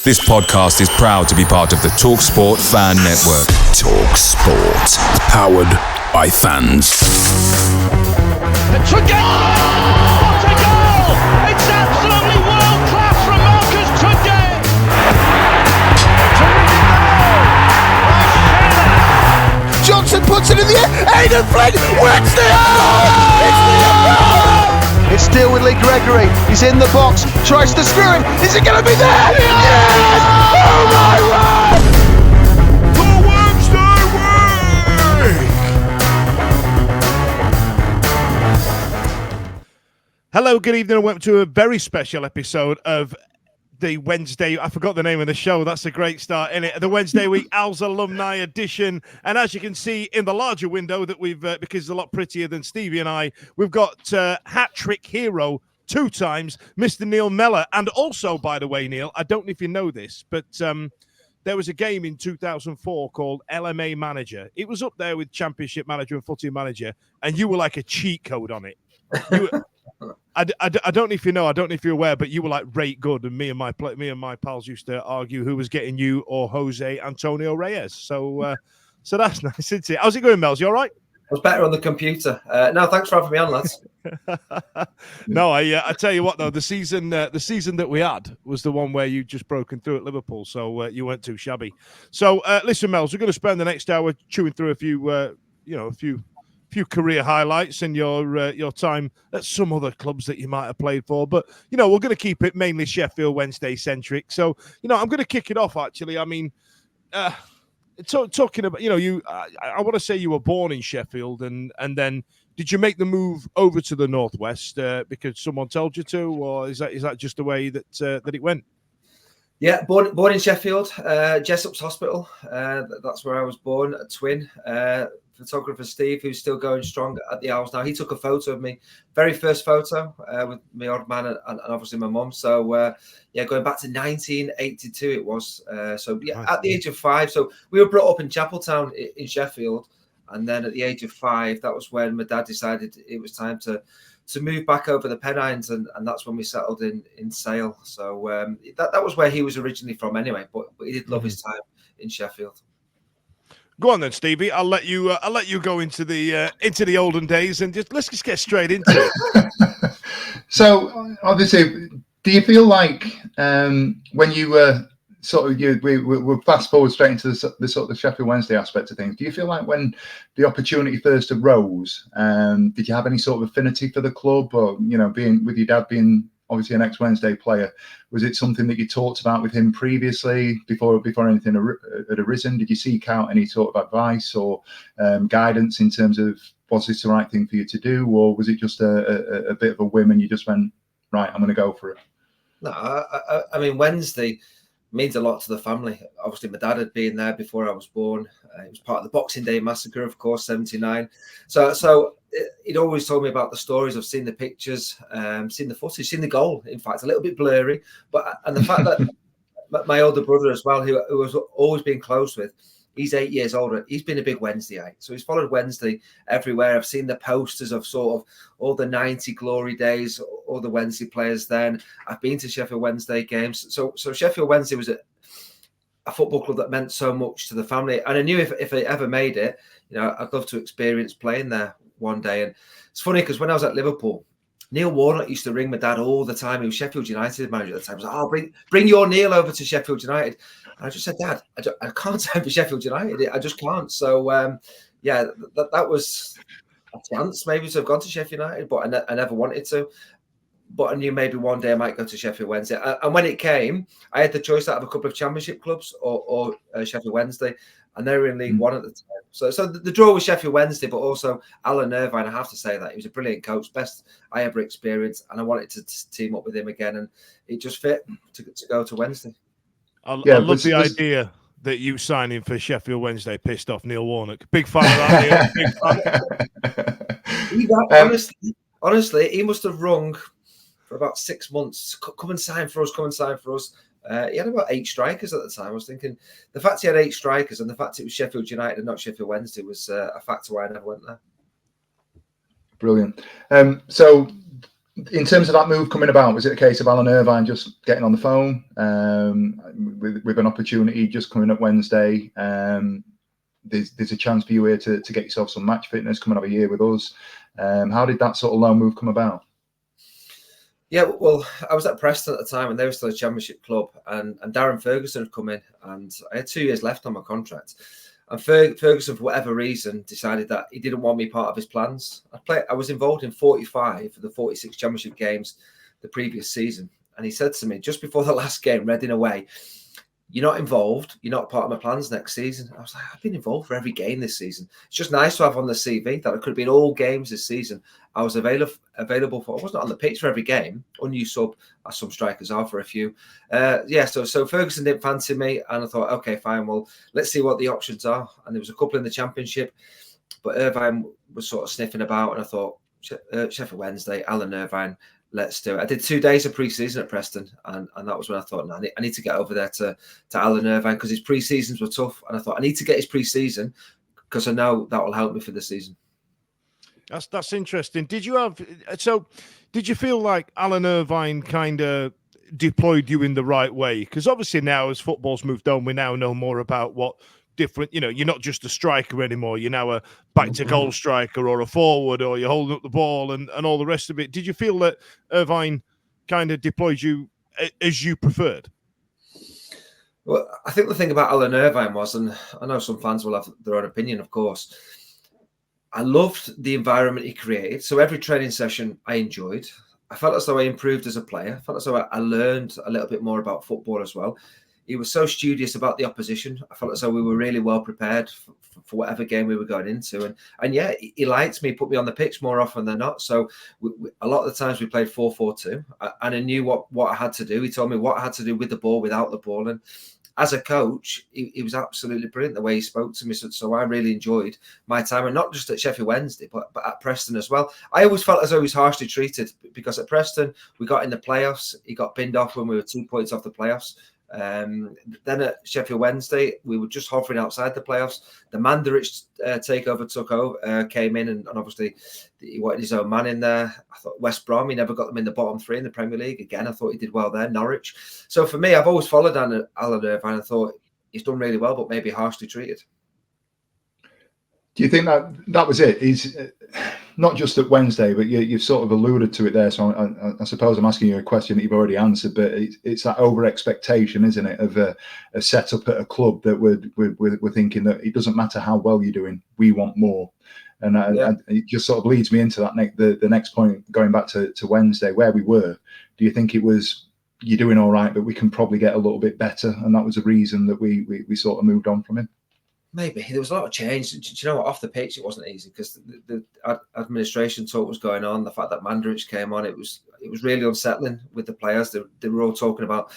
This podcast is proud to be part of the TalkSport Fan Network. TalkSport. Powered by fans. It's a goal! What a goal! It's absolutely world class from Marcus Tudgay! Johnson puts it in the air. Aidan Flynn wins the It's still with Lee Gregory. He's in the box. Tries to screw it. Is it going to be there? Yes! Oh my word! The Wednesday week! Hello, good evening, and welcome to a very special episode of the Wednesday. I forgot the name of the show. That's a great start, isn't it? The Wednesday Week Al's Alumni edition. And as you can see in the larger window that we've, because it's a lot prettier than Stevie and I, we've got hat-trick hero 2 times, Mr. Neil Mellor. And also, by the way, Neil, I don't know if you know this, but there was a game in 2004 called LMA Manager. It was up there with Championship Manager and Footy Manager, and you were like a cheat code on it. You were, I don't know if you know, I don't know if you're aware, but you were like rate good, and me and my pals used to argue who was getting you or Jose Antonio Reyes. So that's nice, isn't it? How's it going, Mels? You all right? I was better on the computer. No, thanks for having me on, lads. No, I tell you what though, the season that we had was the one where you just broken through at Liverpool, so you weren't too shabby. So listen, Mels, we're going to spend the next hour chewing through a few career highlights and your time at some other clubs that you might have played for. But, we're going to keep it mainly Sheffield Wednesday centric. So, I'm going to kick it off, actually. I mean, talking about, I want to say you were born in Sheffield and then did you make the move over to the Northwest because someone told you to, or is that just the way that it went? Yeah, born in Sheffield, Jessop's Hospital. That's where I was born, a twin. Photographer Steve, who's still going strong at the Owls now. He took a photo of me, very first photo with my old man and obviously my mum. So going back to 1982 it was. At the age of 5. So we were brought up in Chapeltown in Sheffield, and then at the age of 5, that was when my dad decided it was time to move back over the Pennines, and that's when we settled in Sale. So that was where he was originally from anyway, but he did love his time in Sheffield. Go on then, Stevie. I'll let you go into the olden days and let's just get straight into it. So obviously, do you feel like when you were we'll fast forward straight into the sort of the Sheffield Wednesday aspect of things. Do you feel like when the opportunity first arose, did you have any sort of affinity for the club, or being with your dad being obviously an ex-Wednesday player, was it something that you talked about with him previously before anything had arisen? Did you seek out any sort of advice or guidance in terms of was this the right thing for you to do, or was it just a bit of a whim and you just went, right, I'm going to go for it? No, I mean, Wednesday means a lot to the family. Obviously, my dad had been there before I was born. It was part of the Boxing Day massacre, of course, 79. So he'd always told me about the stories. I've seen the pictures, seen the footage, seen the goal. In fact, a little bit blurry, and the fact that my older brother as well, who was always been close with, he's 8 years older. He's been a big Wednesdayite, so he's followed Wednesday everywhere. I've seen the posters of sort of all the 90 glory days, all the Wednesday players. Then I've been to Sheffield Wednesday games. So Sheffield Wednesday was a football club that meant so much to the family, and I knew if I ever made it, I'd love to experience playing there one day. And it's funny because when I was at Liverpool, Neil Warnock used to ring my dad all the time. He was Sheffield United manager at the time. He was like, "Oh, bring your Neil over to Sheffield United." And I just said, "Dad, I can't sign for Sheffield United. I just can't." So that was a chance maybe to have gone to Sheffield United, but I never wanted to. But I knew maybe one day I might go to Sheffield Wednesday. And when it came, I had the choice out of a couple of Championship clubs or Sheffield Wednesday, and they were in League One at the time. So the draw was Sheffield Wednesday, but also Alan Irvine. I have to say that he was a brilliant coach, best I ever experienced, and I wanted to team up with him again, and it just fit to go to Wednesday. I love the idea that you signing for Sheffield Wednesday pissed off Neil Warnock. Big fan of that, Neil. Big fan. Honestly, he must have rung for about 6 months. Come and sign for us. He had about 8 strikers at the time. I was thinking the fact he had 8 strikers and the fact it was Sheffield United and not Sheffield Wednesday was a factor why I never went there. Brilliant. So in terms of that move coming about, was it a case of Alan Irvine just getting on the phone with an opportunity just coming up Wednesday. There's a chance for you here to get yourself some match fitness, coming up a year with us. How did that sort of loan move come about? Yeah, well, I was at Preston at the time and they were still a championship club, and Darren Ferguson had come in, and I had 2 years left on my contract. And Ferguson, for whatever reason, decided that he didn't want me part of his plans. I was involved in 45 of the 46 championship games the previous season. And he said to me, just before the last game, Reading away, "You're not involved. You're not part of my plans next season." I was like, I've been involved for every game this season. It's just nice to have on the CV that I could have been all games this season. I was available for. I wasn't on the pitch for every game. Unused sub, as some strikers are for a few. So Ferguson didn't fancy me, and I thought, okay, fine. Well, let's see what the options are. And there was a couple in the Championship, but Irvine was sort of sniffing about, and I thought, Sheffield Wednesday, Alan Irvine. Let's do it. I did 2 days of pre-season at Preston, and that was when I thought, no, I need to get over there to Alan Irvine, because his pre-seasons were tough, and I thought I need to get his pre-season because I know that will help me for the season. That's interesting. Did you feel like Alan Irvine kind of deployed you in the right way? Because obviously now, as football's moved on, we now know more about what different, you're not just a striker anymore. You're now a back to goal striker or a forward, or you're holding up the ball and all the rest of it. Did you feel that Irvine kind of deployed you as you preferred? Well, I think the thing about Alan Irvine was, and I know some fans will have their own opinion, of course, I loved the environment he created. So every training session I enjoyed. I felt as though I improved as a player. I felt as though I learned a little bit more about football as well. He was so studious about the opposition. I felt as though we were really well prepared for whatever game we were going into. And yeah, he liked me, put me on the pitch more often than not. So a lot of the times we played 4-4-2, and I knew what I had to do. He told me what I had to do with the ball, without the ball. And as a coach, he was absolutely brilliant the way he spoke to me. So I really enjoyed my time, and not just at Sheffield Wednesday, but at Preston as well. I always felt as though he was harshly treated, because at Preston, we got in the playoffs. He got binned off when we were 2 points off the playoffs. Then at Sheffield Wednesday, we were just hovering outside the playoffs. The Mandarich takeover came in, and obviously he wanted his own man in there. I thought West Brom, he never got them in the bottom 3 in the Premier League. Again, I thought he did well there. Norwich. So for me, I've always followed Alan Irvine and thought he's done really well, but maybe harshly treated. Do you think that was it? He's not just at Wednesday, but you've sort of alluded to it there. So I suppose I'm asking you a question that you've already answered, but it's that over expectation, isn't it, of a setup at a club that we're thinking that it doesn't matter how well you're doing, we want more. And it just sort of leads me into that the next point, going back to Wednesday, where we were. Do you think it was, you're doing all right, but we can probably get a little bit better, and that was a reason that we sort of moved on from him? Maybe there was a lot of change. Do you know what? Off the pitch, it wasn't easy, because the administration talk was going on. The fact that Mandarich came on, it was really unsettling with the players. They were all talking about,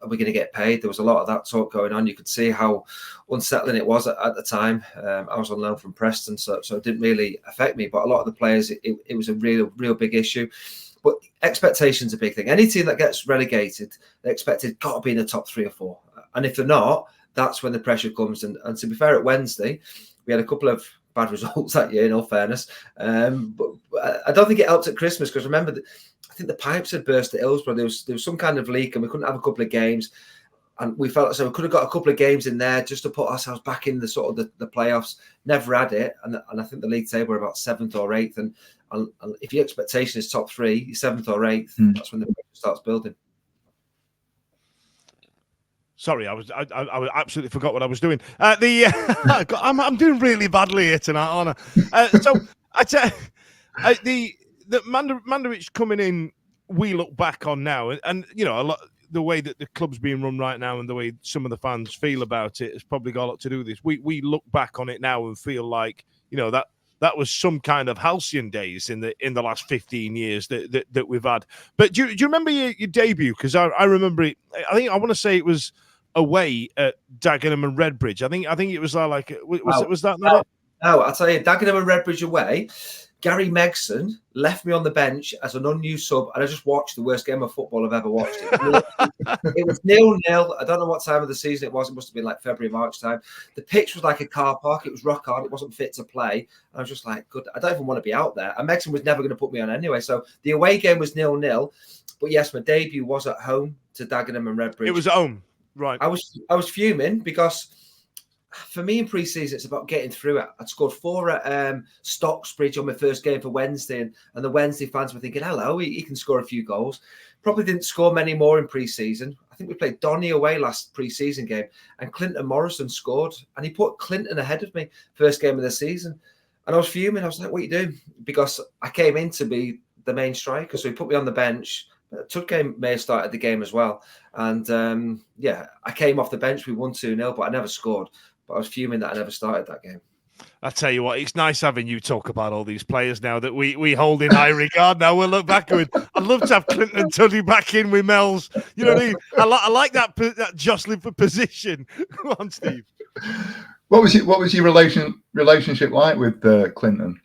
are we going to get paid? There was a lot of that talk going on. You could see how unsettling it was at the time. I was on loan from Preston, so it didn't really affect me. But a lot of the players, it was a real big issue. But expectations are a big thing. Any team that gets relegated, they're expected got to be in the top 3 or 4, and if they're not, that's when the pressure comes. And to be fair, at Wednesday, we had a couple of bad results that year, in all fairness. But I don't think it helped at Christmas, because remember, I think the pipes had burst at Hillsborough. There was some kind of leak, and we couldn't have a couple of games. And we felt so we could have got a couple of games in there just to put ourselves back in the sort of the playoffs. Never had it. And I think the league table were about 7th or 8th. And if your expectation is top 3, you're 7th or 8th, that's when the pressure starts building. Sorry, I absolutely forgot what I was doing. I'm doing really badly here tonight, aren't I? So the Mandarich coming in, we look back on now, and a lot, the way that the club's being run right now, and the way some of the fans feel about it, has probably got a lot to do with this. We look back on it now and feel like that was some kind of halcyon days in the last 15 years that we've had. But do you remember your debut? Because I remember it. I want to say it was away at Dagenham and Redbridge. I think it was like was that not it? No, I'll tell you, Dagenham and Redbridge away. Gary Megson left me on the bench as an unused sub, and I just watched the worst game of football I've ever watched. It was 0-0. I don't know what time of the season it was. It must have been like February, March time. The pitch was like a car park. It was rock hard. It wasn't fit to play. And I was just like, good, I don't even want to be out there. And Megson was never going to put me on anyway. So the away game was 0-0. But yes, my debut was at home to Dagenham and Redbridge. It was at home. Right. I was fuming because for me in pre-season, it's about getting through it. I'd scored 4 at Stocksbridge on my first game for Wednesday, and the Wednesday fans were thinking, hello, he can score a few goals. Probably didn't score many more in pre-season. I think we played Donny away last pre-season game, and Clinton Morrison scored, and he put Clinton ahead of me first game of the season. And I was fuming. I was like, what are you doing? Because I came in to be the main striker, so he put me on the bench. Tudgay may have started the game as well. And I came off the bench. We won 2-0, but I never scored. But I was fuming that I never started that game. I tell you what, it's nice having you talk about all these players now that we hold in high regard. Now we'll look back with. I'd love to have Clinton and Tuddy back in with Mel's. You know what I mean? I like that jostling for position. Go on, Steve. What was your relationship like with Clinton?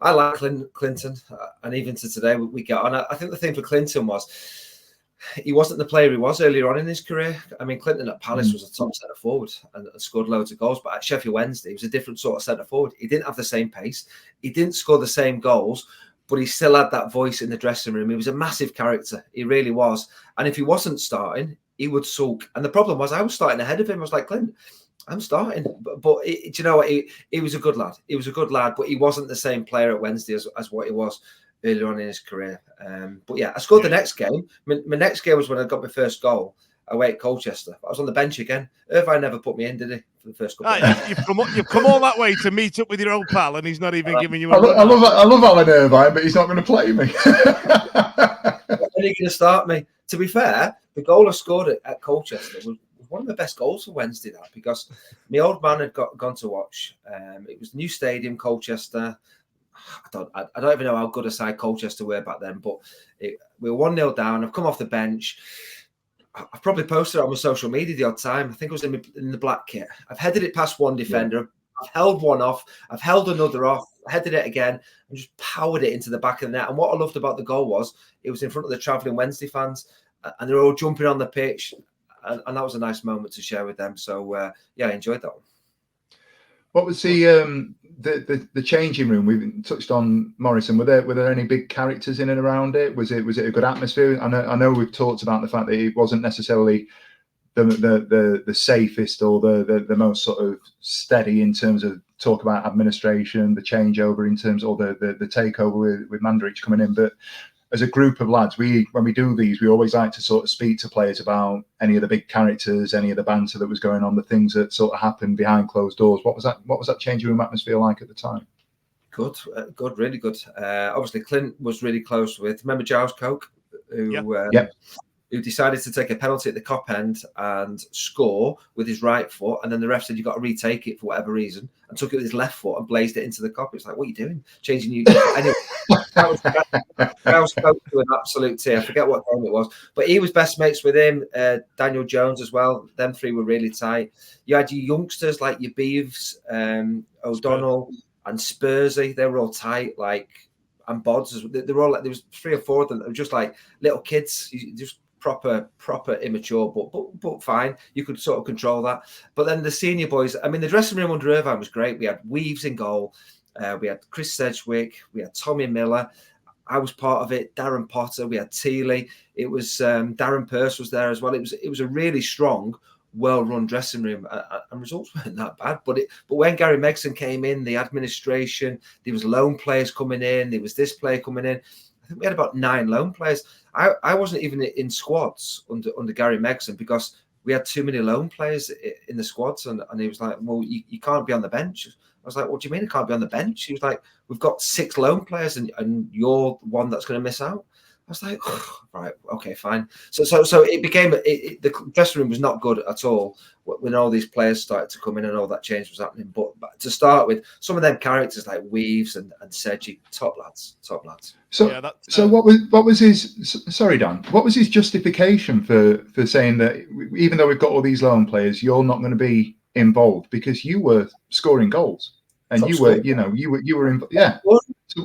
I like Clinton, and even to today we get on. I think the thing for Clinton was he wasn't the player he was earlier on in his career. I mean, Clinton at Palace was a top centre forward and scored loads of goals, but at Sheffield Wednesday, he was a different sort of centre forward. He didn't have the same pace. He didn't score the same goals, but he still had that voice in the dressing room. He was a massive character. He really was. And if he wasn't starting, he would sulk. And the problem was I was starting ahead of him. I was like, Clinton, I'm starting. But do you know what? He was a good lad. He was a good lad, but he wasn't the same player at Wednesday as what he was earlier on in his career. But yeah, I scored the next game. My next game was when I got my first goal away at Colchester. I was on the bench again. Irvine never put me in, did he? For the first couple. You've come all that way to meet up with your old pal, and he's not even giving you. I love Alan Irvine, but he's not going to play me. When are you going to start me? To be fair, the goal I scored at Colchester was one of the best goals for Wednesday. That because my old man had gone to watch. It was new stadium, Colchester. I don't even know how good a side Colchester were back then, but we were 1-0 down. I've come off the bench. I've probably posted it on my social media the odd time. I think it was in the black kit. I've headed it past one defender. Yeah. I've held one off. I've held another off. Headed it again and just powered it into the back of the net. And what I loved about the goal was it was in front of the travelling Wednesday fans, and they were all jumping on the pitch, and that was a nice moment to share with them. So I enjoyed that one. What was the changing room? We've touched on Morrison. Were there any big characters in and around it? Was it a good atmosphere? I know we've talked about the fact that it wasn't necessarily the safest or the most sort of steady in terms of talk about administration, the changeover in terms of the takeover with Mandaric coming in, but as a group of lads, when we do these, we always like to sort of speak to players about any of the big characters, any of the banter that was going on, the things that sort of happened behind closed doors. What was that changing room atmosphere like at the time? Good, really good. Obviously, Clint was really close with. Remember Giles Coke, who decided to take a penalty at the Cop end and score with his right foot, and then the ref said you got to retake it for whatever reason, and took it with his left foot and blazed it into the Cop. It's like, what are you gidoing? Changing you anyway. That was close to an absolute tear. I forget what game it was, but he was best mates with him. Daniel Jones as well. Them three were really tight. You had your youngsters like your Beeves, O'Donnell, and Spursy. They were all tight, and Bods. They were all like, there was 3 or 4 of them that were just like little kids, just proper immature, but fine. You could sort of control that. But then the senior boys, I mean, the dressing room under Irvine was great. We had Weaves in goal. We had Chris Sedgwick. We had Tommy Miller. I was part of it. Darren Potter. We had Teeley. It was Darren Pearce was there as well. It was a really strong, well-run dressing room, and results weren't that bad. But when Gary Megson came in, the administration, there was loan players coming in. There was this player coming in. I think we had about 9 loan players. I wasn't even in squads under Gary Megson because we had too many loan players in the squads, and he was like, well, you can't be on the bench. I was like, what do you mean I can't be on the bench? He was like, we've got 6 loan players and you're one that's going to miss out. I was like, oh, right, okay, fine. So it became the dressing room was not good at all when all these players started to come in and all that change was happening. But to start with, some of them characters like Weaves and Sedgwick, top lads. So what was his? Sorry, Dan. What was his justification for saying that even though we've got all these loan players, you're not going to be involved because you were scoring goals and you were involved. Yeah.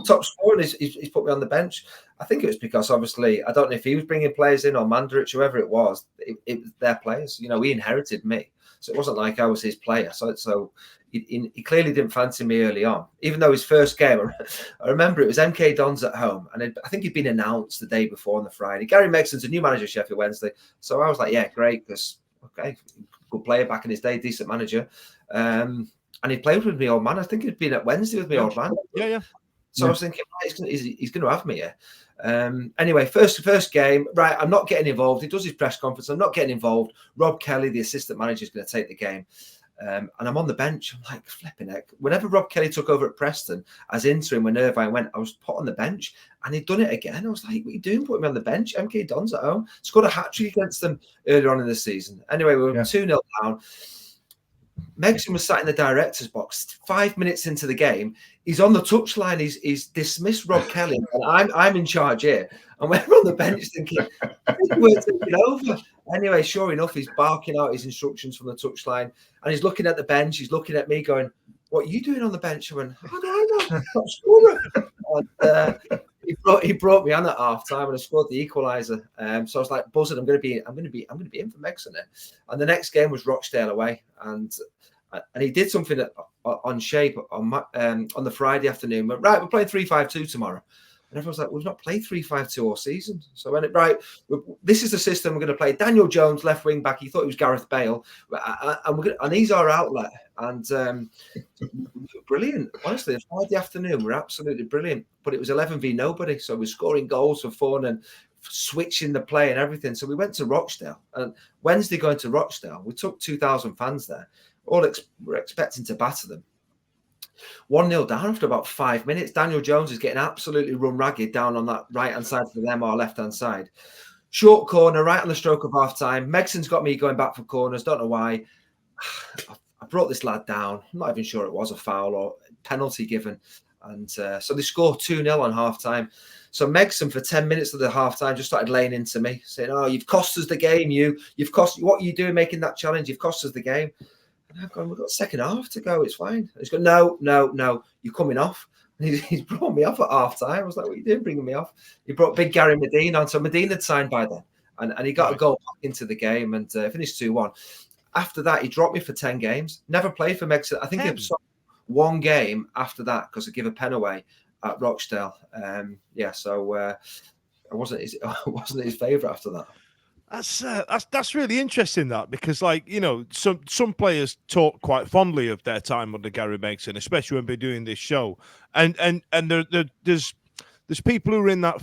Top scorer, and he's put me on the bench. I think it was because obviously I don't know if he was bringing players in or Mandaric, whoever it was. It was their players. You know, he inherited me, so it wasn't like I was his player. So he clearly didn't fancy me early on. Even though his first game, I remember it was MK Dons at home, and I think he'd been announced the day before on the Friday. Gary Megson's a new manager of Sheffield Wednesday, so I was like, yeah, great, because okay, good player back in his day, decent manager. And he played with me, old man. I think he'd been at Wednesday with me, old man. Yeah. So I was thinking, he's going to have me here. Anyway, first game, right, I'm not getting involved. He does his press conference. I'm not getting involved. Rob Kelly, the assistant manager, is going to take the game. And I'm on the bench. I'm like, flipping heck. Whenever Rob Kelly took over at Preston as interim, when Irvine went, I was put on the bench. And he'd done it again. I was like, what are you doing? Put me on the bench. MK Dons at home. Scored a hat-trick against them earlier on in the season. Anyway, we were 2-0 down. Megson was sat in the director's box 5 minutes into the game. He's on the touchline. He's dismissed Rob Kelly, and I'm in charge here. And we're on the bench thinking, we're taking over. Anyway, sure enough, he's barking out his instructions from the touchline, and he's looking at the bench. He's looking at me, going, "What are you doing on the bench?" I went, "How do I know? Top scorer." And he brought me on at half time, and I scored the equaliser. So I was like, buzzing. I'm going to be in for Megson there. And the next game was Rochdale away, and he did something on Shape on the Friday afternoon. But right, we're playing 3-5-2 tomorrow. And everyone's like, we've not played 3-5-2 all season. So I went, right, this is the system we're going to play. Daniel Jones, left wing back. He thought he was Gareth Bale. And he's our outlet. And brilliant. Honestly, Friday afternoon, we're absolutely brilliant. But it was 11 v nobody. So we're scoring goals for fun and switching the play and everything. So we went to Rochdale. And Wednesday going to Rochdale, we took 2,000 fans there. We're expecting to batter them. 1-0 down after about 5 minutes. Daniel Jones is getting absolutely run ragged down on that right-hand side for them or left-hand side. Short corner, right on the stroke of half-time. Megson's got me going back for corners. Don't know why. I brought this lad down. I'm not even sure it was a foul or penalty given. And so they score 2-0 on half-time. So Megson, for 10 minutes of the half-time, just started laying into me, saying, "Oh, you've cost us the game. What are you doing making that challenge? You've cost us the game." I've gone, we've got second half to go. It's fine. He's gone, no, you're coming off. And he's brought me off at half time. I was like, what are you doing bringing me off? He brought big Gary Medina on. So Medina had signed by then. And he got a goal back into the game and finished 2-1. After that, he dropped me for 10 games. Never played for Megson. I think he was one game after that because I gave a pen away at Rochdale. So I wasn't his favourite after that. That's really interesting, that, because, like, you know, some players talk quite fondly of their time under Gary Megson, especially when we're doing this show, and there's people who are in that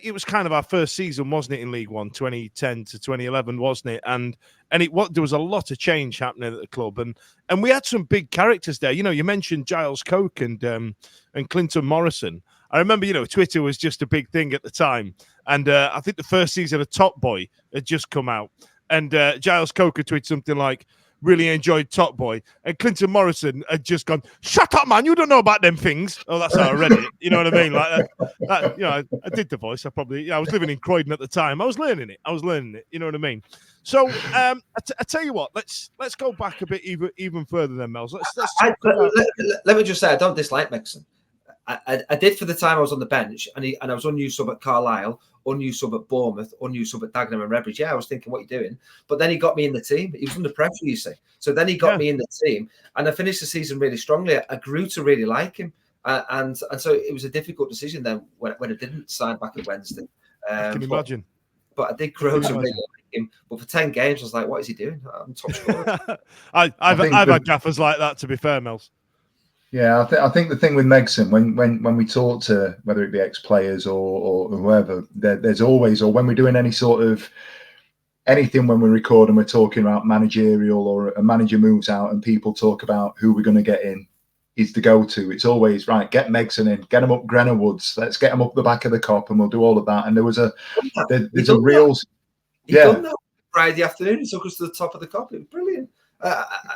it was kind of our first season, wasn't it, in League One, 2010 to 2011, wasn't it? And there was a lot of change happening at the club, and we had some big characters there. You know, you mentioned Giles Coke and Clinton Morrison. I remember, you know, Twitter was just a big thing at the time. And I think the first season of Top Boy had just come out. And Giles Coker tweeted something like, "Really enjoyed Top Boy." And Clinton Morrison had just gone, "Shut up, man. You don't know about them things." Oh, that's how I read it. You know what I mean? Like that, you know, I did the voice. I was living in Croydon at the time. I was learning it. You know what I mean? So I tell you what, let's go back a bit even further then, Mels. Let me just say, I don't dislike Megson. I did for the time I was on the bench, and I was unused sub at Carlisle, unused sub at Bournemouth, unused sub at Dagenham and Redbridge. Yeah, I was thinking, what are you doing? But then he got me in the team. He was under pressure, you see. So then he got me in the team, and I finished the season really strongly. I grew to really like him, and so it was a difficult decision then when I didn't sign back at Wednesday. I can imagine. But I did grow to really like him. But for 10 games, I was like, what is he doing? I'm top scorer. I've had gaffers like that, to be fair, Mels. Yeah, I think the thing with Megson, when we talk to, whether it be ex-players or whoever, there's always, or when we're doing any sort of anything, when we record and we're talking about managerial, or a manager moves out and people talk about who we're going to get in, is the go-to. It's always, right, get Megson in, get him up Grenna Woods, let's get him up the back of the Cop, and we'll do all of that. And there's a real... done that Friday afternoon. He took us to the top of the Cop. It was brilliant.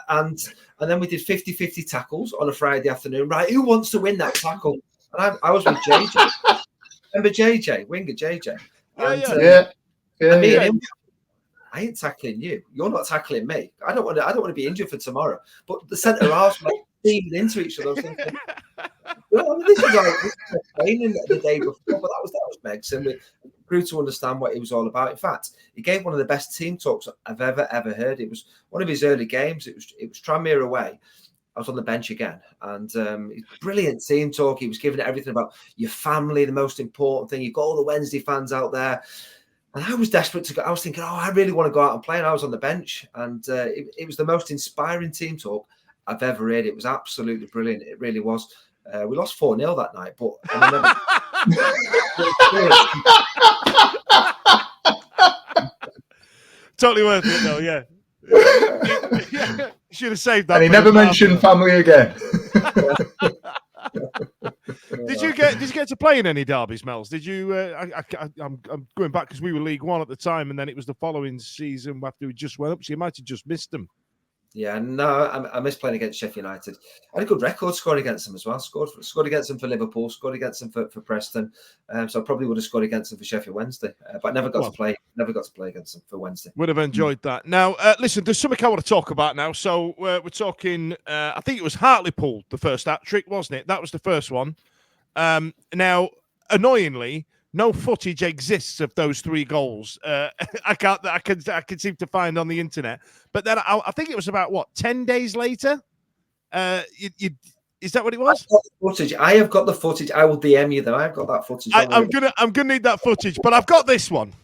And then we did 50-50 tackles on a Friday afternoon. Right, who wants to win that tackle? And I was with JJ. Remember JJ, winger JJ? And, I ain't tackling you. You're not tackling me. I don't want to be injured for tomorrow. But the centre halves like steaming into each other. I was thinking, well, I mean, this is training the day before, but that was Megson. We grew to understand what he was all about. In fact, he gave one of the best team talks I've ever heard. It was one of his early games. It was Tranmere away. I was on the bench again, and brilliant team talk. He was giving it everything about your family, the most important thing. You've got all the Wednesday fans out there. And I was desperate to go. I was thinking, I really want to go out and play. And I was on the bench. And it was the most inspiring team talk I've ever read. It was absolutely brilliant. It really was. We lost 4-0 that night. But totally worth it, though, yeah. Should have saved that. And he never mentioned family again. Did you get to play in any derbies, Mels? Did you? I'm going back because we were League One at the time, and then it was the following season after we just went up. So you might have just missed them. Yeah, no, I miss playing against Sheffield United. I had a good record scoring against them as well. Scored against them for Liverpool, scored against them for Preston. So I probably would have scored against them for Sheffield Wednesday, but I never got to play. Never got to play against them for Wednesday. Would have enjoyed that. Now, listen, there's something I want to talk about now. So we're talking. I think it was Hartlepool, the first hat trick, wasn't it? That was the first one. Now, annoyingly, no footage exists of those 3 goals. I can seem to find on the internet. But then I think it was about 10 days later. Is that what it was? Footage. I have got the footage. I will DM you them. I've got that footage. I'm gonna need that footage, but I've got this one.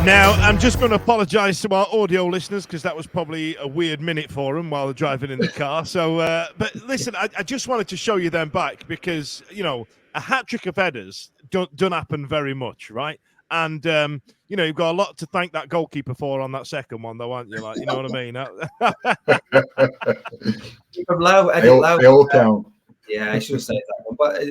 Now, I'm just going to apologise to our audio listeners because that was probably a weird minute for them while they're driving in the car. So, but listen, I just wanted to show you them back because, a hat-trick of headers don't happen very much, right? And, you've got a lot to thank that goalkeeper for on that second one, though, aren't you? Like, you know what I mean? Keep them low. They all count. Yeah, I should have said that one. But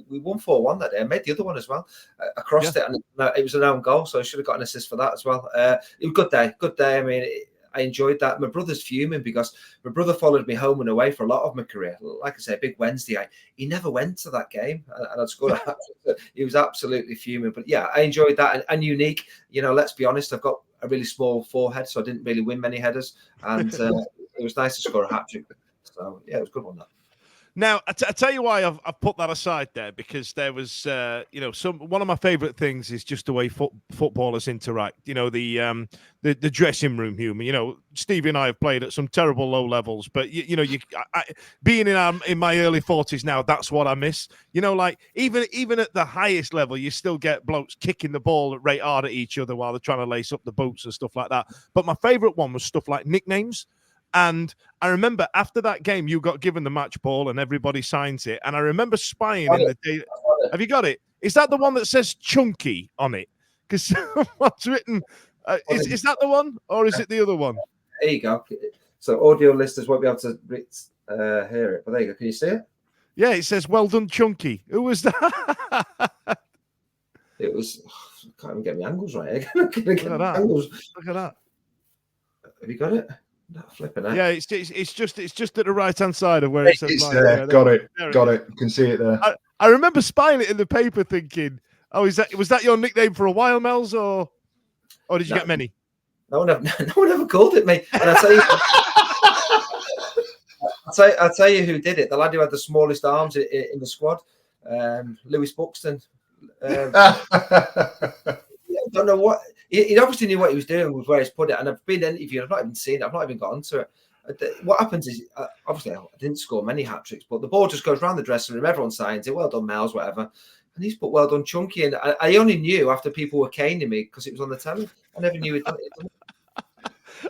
we won 4-1 that day. I made the other one as well. I crossed it, and it was an own goal, so I should have got an assist for that as well. It was a good day. Good day. I mean, I enjoyed that. My brother's fuming because my brother followed me home and away for a lot of my career. Like I say, big Wednesday. He never went to that game, and I'd scored a hat trick. He was absolutely fuming. But yeah, I enjoyed that and unique. Let's be honest, I've got a really small forehead, so I didn't really win many headers, and it was nice to score a hat trick. So yeah, it was a good one. That. Now, I tell you why I've put that aside there, because there was, one of my favourite things is just the way footballers interact. The dressing room humour. Stevie and I have played at some terrible low levels, but being in my early 40s now, that's what I miss. Like even at the highest level, you still get blokes kicking the ball right hard at each other while they're trying to lace up the boots and stuff like that. But my favourite one was stuff like nicknames. And I remember after that game, you got given the match ball and everybody signs it. And I remember spying in the day. Have you got it? Is that the one that says Chunky on it? Because what's written? Is that the one, or is it the other one? There you go. So audio listeners won't be able to hear it, but there you go. Can you see it? Yeah, it says "Well done, Chunky." Who was that? It was. I can't even get my angles right. Look at that. Look at that. Have you got it? Not flipping out. Yeah, it's just at the right hand side of where it says. It's there. Got it. You can see it there. I remember spying it in the paper, thinking, "Oh, was that your nickname for a while, Mels, or did you get many?" No one ever called it me. And I'll tell you who did it. The lad who had the smallest arms in the squad, Lewis Buxton. I don't know what he obviously knew what he was doing with where he's put it, and I've been interviewed. I've not even seen it. I've not even got onto it. What happens is, obviously, I didn't score many hat tricks, but the ball just goes around the dressing room. Everyone signs it. Well done, Mels, whatever. And he's put "Well done, Chunky," and I only knew after people were caning me because it was on the telly. I never knew it.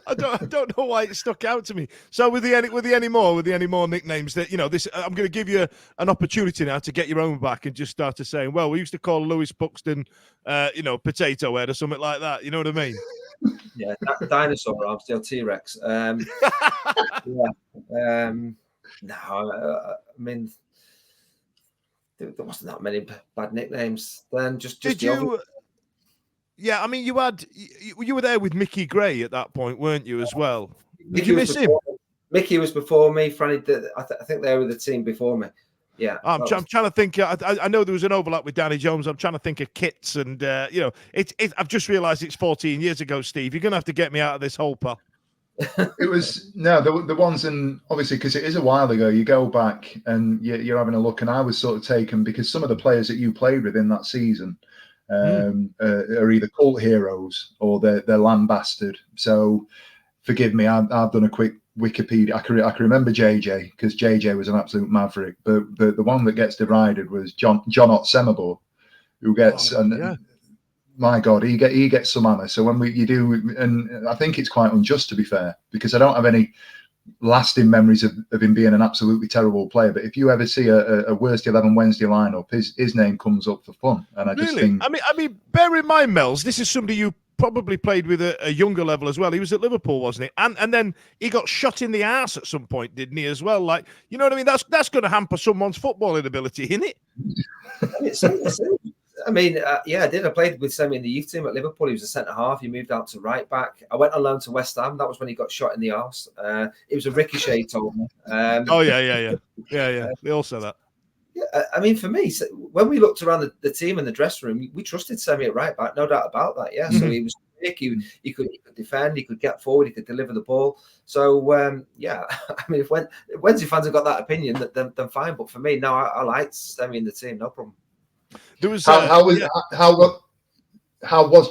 I don't know why it stuck out to me. So with the any more nicknames that this, I'm going to give you an opportunity now to get your own back and just start to saying, well, we used to call Lewis Buxton, potato head or something like that. You know what I mean? Yeah, dinosaur arms, still T-Rex. I mean, there wasn't that many bad nicknames then. Just did you? Yeah, I mean, you were there with Mickey Gray at that point, weren't you, as well? Did you miss him? Mickey was before me. Franny, I think they were the team before me. Yeah, I'm trying to think. I know there was an overlap with Danny Jones. I'm trying to think of kits, and I've just realised it's 14 years ago, Steve. You're going to have to get me out of this hole, pal. It was the ones, and obviously because it is a while ago, you go back and you're having a look, and I was sort of taken because some of the players that you played with in that season are either cult heroes or they're lambasted. So forgive me, I've done a quick Wikipedia. I can remember JJ because JJ was an absolute maverick. But the one that gets derided was John Otsemabo, who gets my God, he gets some honour. So when you do, and I think it's quite unjust, to be fair, because I don't have any lasting memories of him being an absolutely terrible player. But if you ever see a worst 11 Wednesday lineup, his name comes up for fun. And I just think, I mean, bear in mind, Mels, this is somebody you probably played with a younger level as well. He was at Liverpool, wasn't he? And then he got shot in the arse at some point, didn't he, as well? Like, you know what I mean? That's going to hamper someone's footballing ability, isn't it? I mean, I did. I played with Semi in the youth team at Liverpool. He was a centre-half. He moved out to right-back. I went on loan to West Ham. That was when he got shot in the arse. It was a ricochet, he told me. Yeah. They all say that. Yeah, I mean, for me, when we looked around the team in the dressing room, we trusted Semi at right-back, no doubt about that, yeah. So he was quick. He could defend. He could get forward. He could deliver the ball. So, I mean, if Wednesday fans have got that opinion, then fine. But for me, no, I liked Semi in the team, no problem. There was how was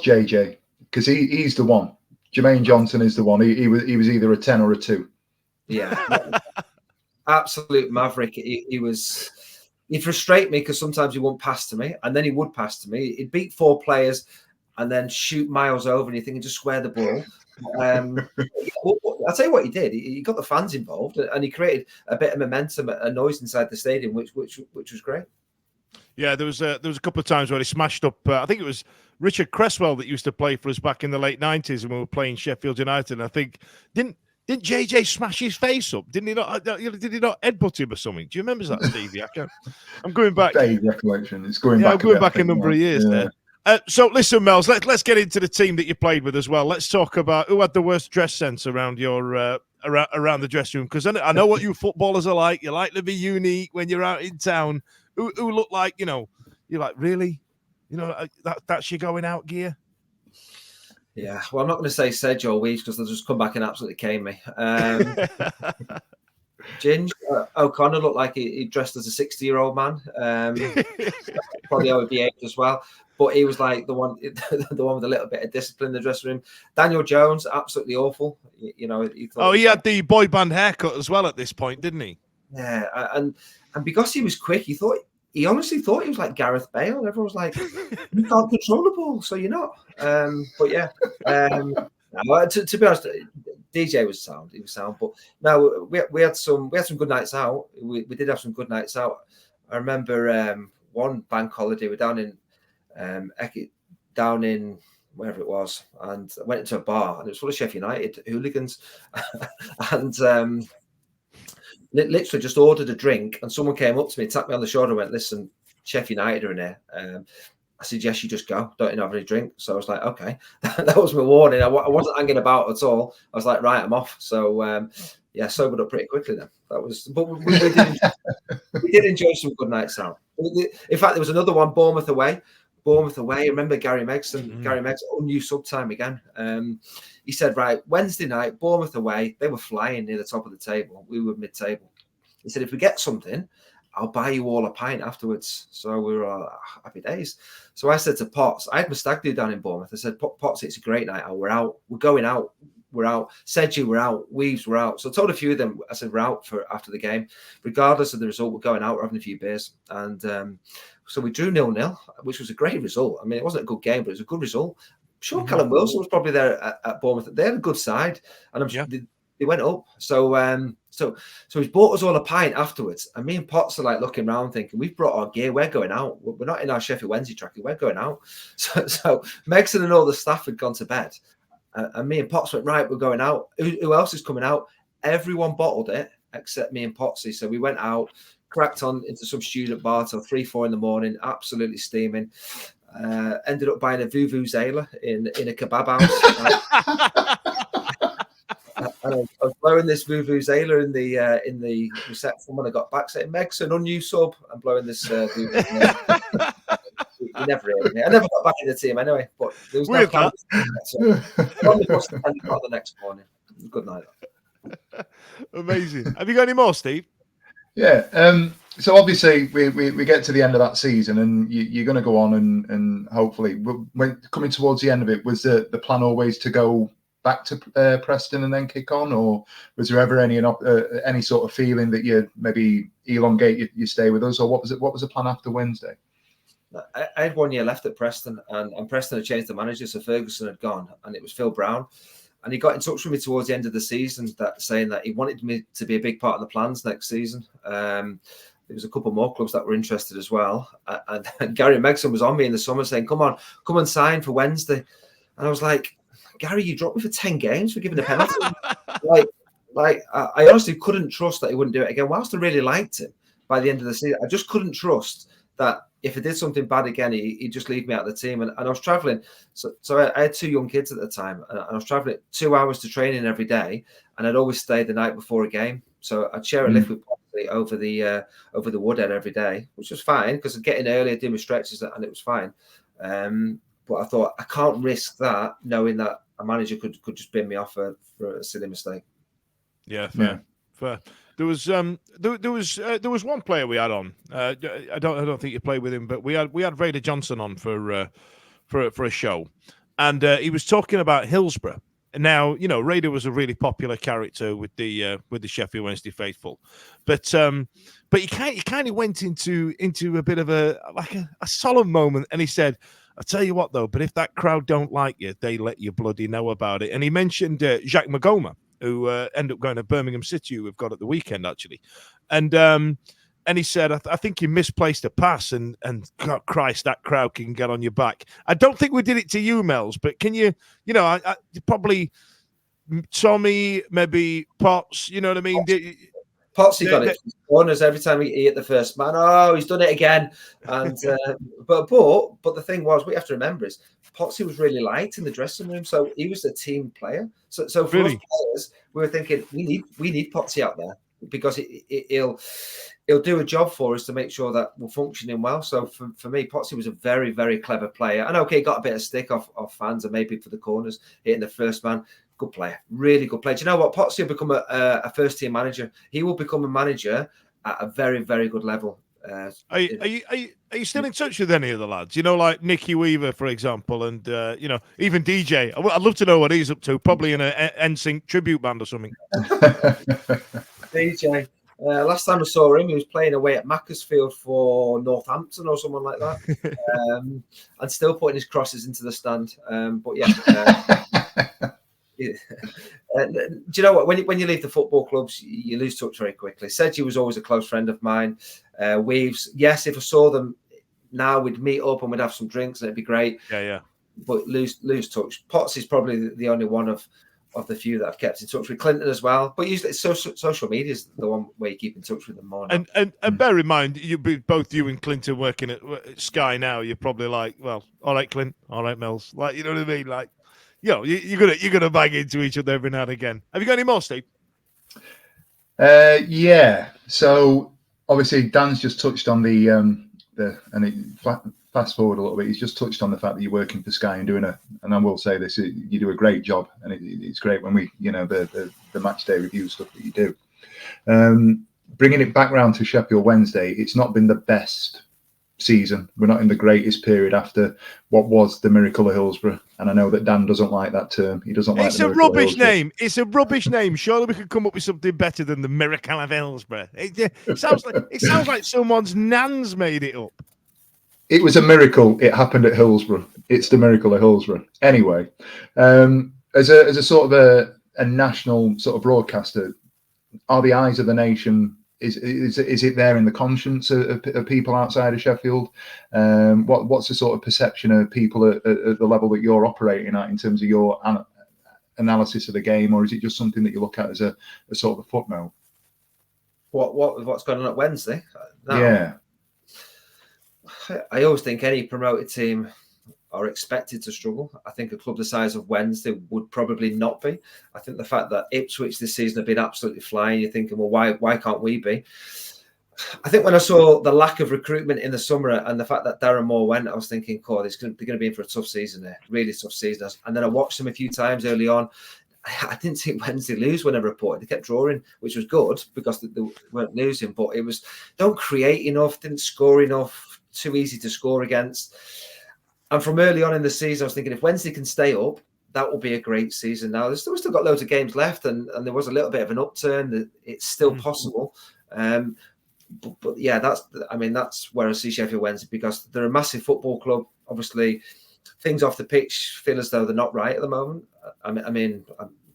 JJ? Because he's the one. Jermaine Johnson is the one. He was either a 10 or a 2. Yeah, absolute maverick. He'd frustrate me because sometimes he wouldn't pass to me, and then he would pass to me. He'd beat 4 players and then shoot miles over, and you think, just square the ball. I'll tell you what he did. He got the fans involved, and he created a bit of momentum, a noise inside the stadium, which was great. Yeah, there was a couple of times where he smashed up. I think it was Richard Cresswell that used to play for us back in the late 90s, and we were playing Sheffield United. And I think didn't JJ smash his face up? Did he not headbutt him or something? Do you remember that, Stevie? I'm going back. Vague recollection. It's going back. I'm going back a number of years there. So listen, Mels, let's get into the team that you played with as well. Let's talk about who had the worst dress sense around your around the dressing room, because I know what you footballers are like. You like to be unique when you're out in town. Who look like, you're like, really? That's your going out gear? Yeah, well, I'm not going to say Sedge or Weeds because they'll just come back and absolutely cane me. Ginge O'Connor looked like he dressed as a 60-year-old man. Probably over the age as well. But he was like the one with a little bit of discipline in the dressing room. Daniel Jones, absolutely awful. He thought he had the boy band haircut as well at this point, didn't he? Yeah, and because he was quick, he honestly thought he was like Gareth Bale. Everyone was like, "You can't control the ball, so you're not." But yeah, to be honest, DJ was sound. He was sound. But no, we had some good nights out. We did have some good nights out. I remember one bank holiday. We're down in wherever it was, and I went into a bar, and it was full of Sheffield United hooligans, and literally just ordered a drink, and someone came up to me, tapped me on the shoulder, and went, "Listen, Sheffield United are in here." I said, "Yes, you just go. Don't have any drink." So I was like, "Okay." That was my warning. I wasn't hanging about at all. I was like, "Right, I'm off." So sobered up pretty quickly then. That was, but we did enjoy some good nights out. In fact, there was another one, Bournemouth away. I remember Gary Megson. Gary Megson, unused sub time again. He said, "Right, Wednesday night, Bournemouth away. They were flying near the top of the table. We were mid-table." He said, "If we get something, I'll buy you all a pint afterwards." So we were all happy days. So I said to Potts, I had my stag do down in Bournemouth. I said, "Potts, it's a great night. We're out. We're going out. We're out. Sedgy, we're out. Weaves, we're out." So I told a few of them, I said, "We're out for after the game. Regardless of the result, we're going out. We're having a few beers." And so we drew 0-0, which was a great result. I mean, it wasn't a good game, but it was a good result. I'm sure Callum Wilson was probably there at Bournemouth. They had a good side, and I'm sure they went up. So he's bought us all a pint afterwards, and me and Potts are like looking around, thinking, "We've brought our gear. We're going out. We're not in our Sheffield Wednesday tracking. We're going out." So Megson and all the staff had gone to bed, and me and Potts went, "Right, we're going out. Who else is coming out?" Everyone bottled it except me and Potsy. So we went out, cracked on into some student bar till 3-4 in the morning, absolutely steaming. Ended up buying a vuvuzela in a kebab house. And I was blowing this vuvuzela in the reception when I got back, saying, "Megson, unused sub." I'm blowing this vuvuzela. He never heard me. I never got back in the team anyway, but there was no plan. So probably must have ended the next morning. Good night. Amazing. Have you got any more, Steve? Yeah. So obviously we get to the end of that season, and you're going to go on and hopefully, when coming towards the end of it, was the plan always to go back to Preston and then kick on, or was there ever any sort of feeling that you'd maybe elongate your stay with us, or what was the plan after Wednesday? I had 1 year left at Preston, and Preston had changed the manager, so Ferguson had gone, and it was Phil Brown. And he got in touch with me towards the end of the season, saying that he wanted me to be a big part of the plans next season. There was a couple more clubs that were interested as well. And Gary Megson was on me in the summer saying, come and sign for Wednesday. And I was like, Gary, you dropped me for 10 games for giving a penalty. I honestly couldn't trust that he wouldn't do it again. Whilst I really liked him by the end of the season, I just couldn't trust that if I did something bad again, he'd just leave me out of the team. And I was traveling. So I had 2 young kids at the time. And I was traveling 2 hours to training every day. And I'd always stay the night before a game. So I'd share a lift with Potsy over the Woodhead every day, which was fine because I'd get in early, I'd do my stretches, and it was fine. But I thought, I can't risk that, knowing that a manager could just bin me off for a silly mistake. Yeah, fair. There was one player we had on. I don't think you played with him, but we had Raider Johnson on for a show, and he was talking about Hillsborough. Now, Raider was a really popular character with the Sheffield Wednesday faithful, but he kind of went into a bit of a solemn moment, and he said, "I'll tell you what though, but if that crowd don't like you, they let you bloody know about it." And he mentioned Jacques Magoma, who ended up going to Birmingham City, who we've got at the weekend, actually. And he said, I think he misplaced a pass, and God Christ, that crowd can get on your back. I don't think we did it to you, Mels, but can you, I probably Tommy, maybe Potts, you know what I mean? Potsy got it from corners every time he hit the first man. Oh, he's done it again. And but the thing was, we have to remember is Potsy was really light in the dressing room, so he was a team player. So for really? Us players, we were thinking we need Potsy out there because he'll do a job for us to make sure that we're functioning well. So for me, Potsy was a very, very clever player. And okay, got a bit of stick off fans and maybe for the corners, hitting the first man. Good player, really good player. Do you know what? Potsy will become a first-team manager. He will become a manager at a very, very good level. Are you still in touch with any of the lads? Like Nicky Weaver, for example, and even DJ. I'd love to know what he's up to. Probably in an NSYNC tribute band or something. DJ. Last time I saw him, he was playing away at Macclesfield for Northampton or someone like that, and still putting his crosses into the stand. But yeah. Do you know what? When you leave the football clubs, you lose touch very quickly. Sedgy was always a close friend of mine. Weaves, yes, if I saw them now, we'd meet up and we'd have some drinks and it'd be great. Yeah. But lose touch. Potts is probably the only one of the few that I've kept in touch with. Clinton as well. But usually social media is the one where you keep in touch with them more. And bear in mind, both you and Clinton working at Sky now. You're probably like, well, all right, Clint, all right, Mels. Like, you know what I mean? Like, you're gonna bang into each other every now and again. Have you got any more, Steve? Yeah. So obviously Dan's just touched on fast forward a little bit. He's just touched on the fact that you're working for Sky and and I will say this, you do a great job, and it's great when we, the match day review stuff that you do. Bringing it back round to Sheffield Wednesday, it's not been the best season. We're not in the greatest period after what was the Miracle of Hillsborough, and I know that Dan doesn't like that term. He doesn't like. It's a rubbish name. It's a rubbish name. Surely we could come up with something better than the Miracle of Hillsborough. It sounds like someone's nan's made it up. It was a miracle. It happened at Hillsborough. It's the Miracle of Hillsborough. Anyway, as a sort of a national sort of broadcaster, are the eyes of the nation? Is it there in the conscience of people outside of Sheffield? What's the sort of perception of people at the level that you're operating at in terms of your analysis of the game, or is it just something that you look at as a sort of a footnote? What's going on at Wednesday? No. Yeah, I always think any promoted team are expected to struggle. I think a club the size of Wednesday would probably not be. I think the fact that Ipswich this season have been absolutely flying, you're thinking, well, why can't we be? I think when I saw the lack of recruitment in the summer and the fact that Darren Moore went, I was thinking, they're going to be in for a tough season there, really tough season. And then I watched them a few times early on. I didn't see Wednesday lose when I reported. They kept drawing, which was good because they weren't losing, but it was don't create enough, didn't score enough, too easy to score against. And from early on in the season, I was thinking if Wednesday can stay up, that will be a great season. Now, we've still got loads of games left, and there was a little bit of an upturn. It's still possible. But yeah, that's where I see Sheffield Wednesday, because they're a massive football club. Obviously, things off the pitch feel as though they're not right at the moment.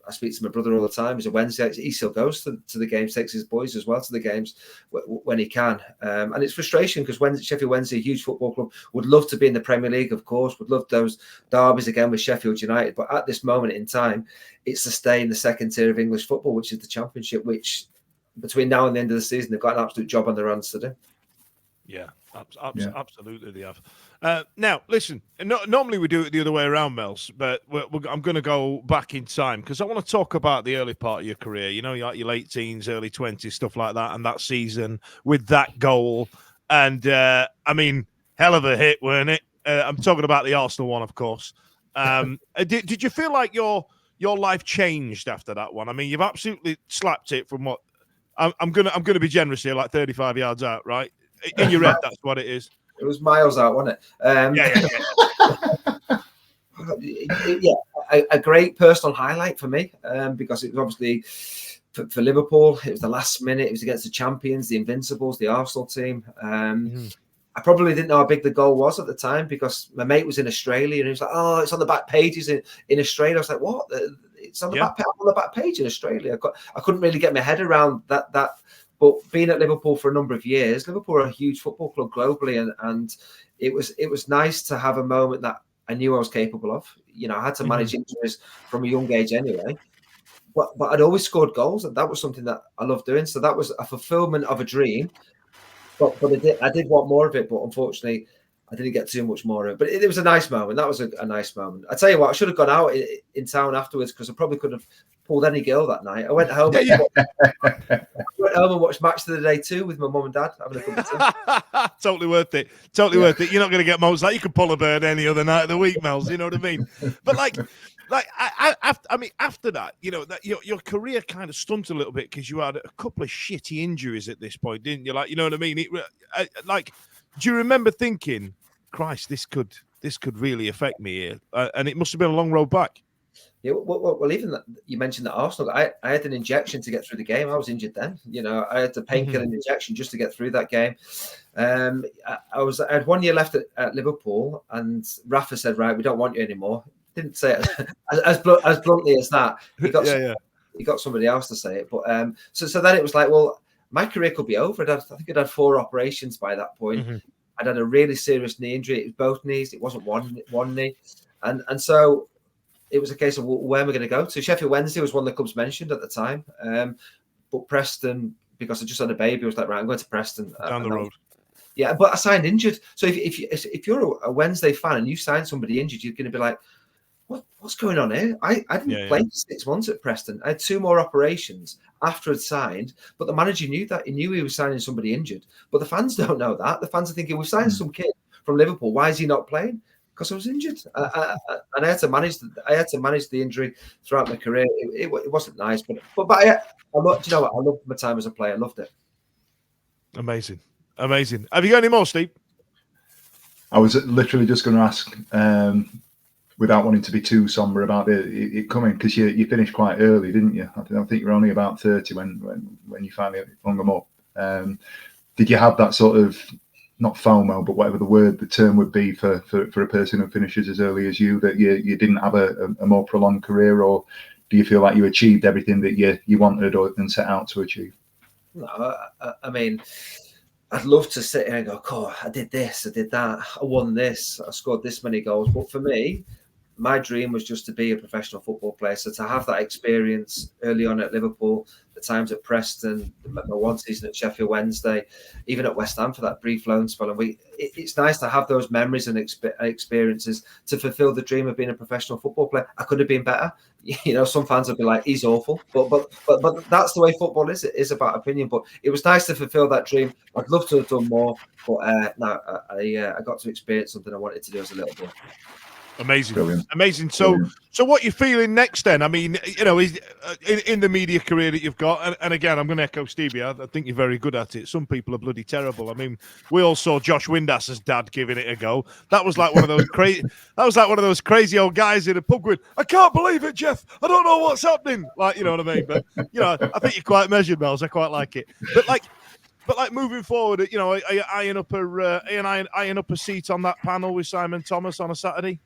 I speak to my brother all the time. He's a Wednesday. He still goes to the games, takes his boys as well to the games when he can. And it's frustration, because Sheffield Wednesday, a huge football club, would love to be in the Premier League, of course, would love those derbies again with Sheffield United. But at this moment in time, it's to stay in the second tier of English football, which is the Championship, which between now and the end of the season, they've got an absolute job on their hands to do. Yeah, absolutely they have. Now, listen, normally we do it the other way around, Mels, but I'm going to go back in time, because I want to talk about the early part of your career, like your late teens, early 20s, stuff like that, and that season with that goal. And, hell of a hit, weren't it? I'm talking about the Arsenal one, of course. Did you feel like your life changed after that one? I mean, you've absolutely slapped it from what I'm gonna be generous here, like 35 yards out, right? In your head, that's what it is. It was miles out, wasn't it? A great personal highlight for me, because it was obviously for Liverpool. It was the last minute. It was against the champions, the Invincibles, the Arsenal team. I probably didn't know how big the goal was at the time, because my mate was in Australia and he was like, "Oh, it's on the back pages in Australia." I was like, "What? It's on the back page in Australia." I couldn't really get my head around that. But being at Liverpool for a number of years, Liverpool are a huge football club globally, and it was nice to have a moment that I knew I was capable of. I had to manage injuries from a young age anyway, but I'd always scored goals, and that was something that I loved doing. So that was a fulfillment of a dream. But I did want more of it, but unfortunately, I didn't get too much more of it. But it was a nice moment. That was a nice moment. I tell you what, I should have gone out in town afterwards, because I probably could have pulled any girl that night. I went home. I went home and watched Match of the Day 2 with my mum and dad, having a cup of tea. Totally worth it. Totally worth it. You're not going to get most like you could pull a bird any other night of the week, Mels. You know what I mean? But after that, that your career kind of stunted a little bit, because you had a couple of shitty injuries at this point, didn't you? Like, you know what I mean? Do you remember thinking, Christ, this could really affect me here? And it must have been a long road back. Yeah, well, even that, you mentioned that Arsenal, I had an injection to get through the game. I was injured then. I had the painkilling injection just to get through that game. I had 1 year left at Liverpool, and Rafa said, "Right, we don't want you anymore." Didn't say it as bluntly as that. He got somebody else to say it. But so then it was like, well, my career could be over. I think I'd had 4 operations by that point. I'd had a really serious knee injury. It was both knees. It wasn't one knee, and so it was a case of, well, where am I going to go to? Sheffield Wednesday was one of the clubs mentioned at the time, but Preston, because I just had a baby, I was like, right, I'm going to Preston down the road. Yeah, but I signed injured. So if you're a Wednesday fan and you sign somebody injured, you're going to be like, what's going on here? I didn't play for 6 months at Preston. I had 2 more operations after I'd signed, but the manager knew that. He knew he was signing somebody injured. But the fans don't know that. The fans are thinking, we've signed some kid from Liverpool. Why is he not playing? Because I was injured. And I had to manage the injury throughout my career. It wasn't nice, but I loved my time as a player. I loved it. Amazing. Have you got any more, Steve? I was literally just going to ask, without wanting to be too somber about it coming, because you finished quite early, didn't you? I think you were only about 30 when you finally hung them up. Did you have that sort of, not FOMO, but whatever the term would be for a person who finishes as early as you, that you didn't have a more prolonged career, or do you feel like you achieved everything that you wanted and set out to achieve? No, I mean, I'd love to sit here and go, "Oh, I did this, I did that, I won this, I scored this many goals." But for me, my dream was just to be a professional football player. So to have that experience early on at Liverpool, the times at Preston, my 1 season at Sheffield Wednesday, even at West Ham for that brief loan spell, and it's nice to have those memories and experiences to fulfil the dream of being a professional football player. I could have been better. Some fans would be like, "He's awful," but that's the way football is. It is about opinion. But it was nice to fulfil that dream. I'd love to have done more, but no, I got to experience something I wanted to do as a little boy. Amazing. Brilliant. Amazing. So what you're feeling next then? I mean, is in the media career that you've got, and again, I'm going to echo Stevie. I think you're very good at it. Some people are bloody terrible. I mean, we all saw Josh Windas's dad giving it a go. That was like one of those crazy. That was like one of those crazy old guys in a pub with, "I can't believe it, Jeff. I don't know what's happening." Like, you know what I mean? But I think you're quite measured, Mel's. I quite like it. But like moving forward, are you eyeing up a seat on that panel with Simon Thomas on a Saturday?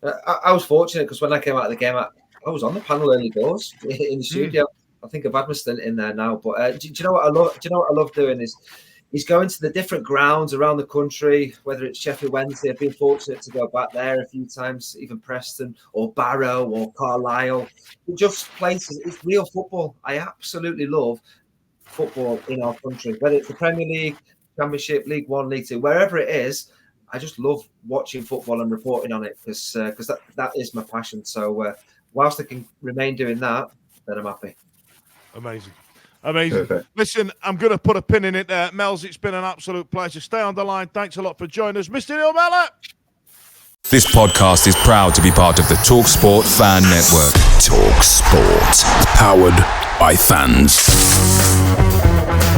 I was fortunate because when I came out of the game, I was on the panel early doors in the studio. I think I've had my stint in there now. But do you know what I love? Do you know what I love doing is going to the different grounds around the country, whether it's Sheffield Wednesday. I've been fortunate to go back there a few times, even Preston or Barrow or Carlisle. Just places. It's real football. I absolutely love football in our country, whether it's the Premier League, Championship, League One, League Two, wherever it is. I just love watching football and reporting on it because that is my passion. So whilst I can remain doing that, then I'm happy. Amazing. Perfect. Listen, I'm going to put a pin in it there. Mels, it's been an absolute pleasure. Stay on the line. Thanks a lot for joining us. Mr. Neil Mellor. This podcast is proud to be part of the TalkSport Fan Network. TalkSport. Powered by fans.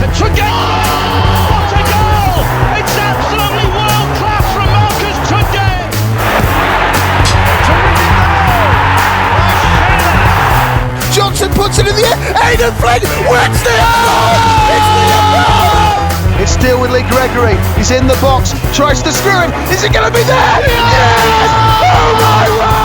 It's a goal! What a goal! It's absolutely world class from Marcus today. Johnson puts it in the air. Aidan Flynn wins the It's still with Lee Gregory. He's in the box. Tries to screw it. Is it going to be there? Yes! Oh my word!